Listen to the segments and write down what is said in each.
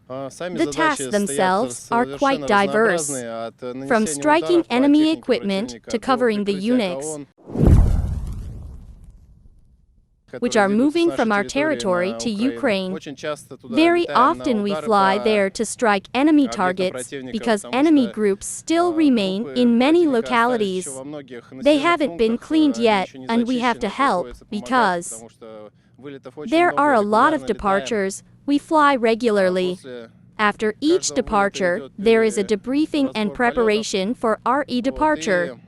The tasks themselves are quite diverse, from striking enemy equipment to covering the units, which are moving from our territory to Ukraine. Very often we fly there to strike enemy targets because enemy groups still remain in many localities. They haven't been cleaned yet, and we have to help because there are a lot of departures. We fly regularly. After each departure, there is a debriefing and preparation for RE departure.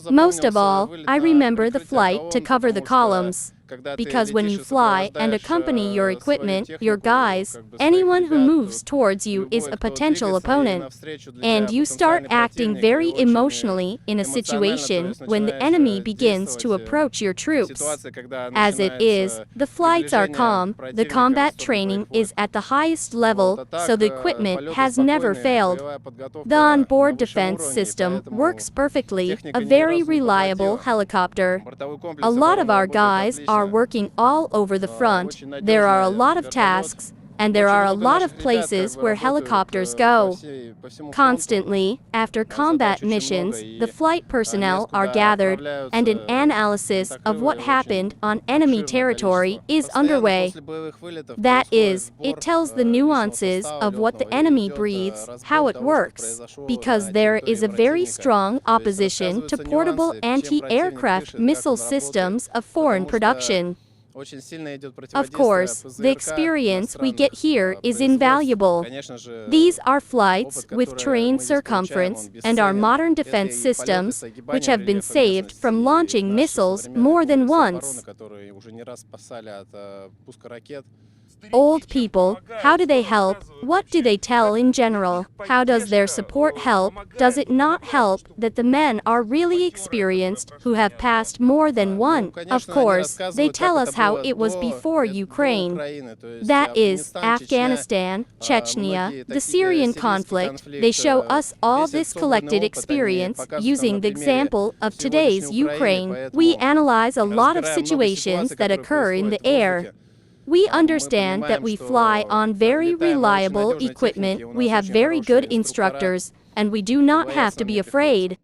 Most of all, I remember the flight to cover the columns. Because when you fly and accompany your equipment, your guys, anyone who moves towards you is a potential opponent. And you start acting very emotionally in a situation when the enemy begins to approach your troops. As it is, the flights are calm, the combat training is at the highest level, so the equipment has never failed. The onboard defense system works perfectly, a very reliable helicopter. A lot of our guys are working all over the front. There are a lot of tasks, and there are a lot of places where helicopters go. Constantly, after combat missions, the flight personnel are gathered, and an analysis of what happened on enemy territory is underway. That is, it tells the nuances of what the enemy breathes, how it works, because there is a very strong opposition to portable anti-aircraft missile systems of foreign production. Of course, the experience we get here is invaluable. These are flights with terrain circumference and our modern defense systems, which have been saved from launching missiles more than once. Old people, how do they help? What do they tell in general? How does their support help? Does it not help that the men are really experienced, who have passed more than one? Of course, they tell us how it was before Ukraine. That is, Afghanistan, Chechnya, the Syrian conflict. They show us all this collected experience using the example of today's Ukraine. We analyze a lot of situations that occur in the air. We understand that we fly on very reliable equipment, we have very good instructors, and we do not have to be afraid.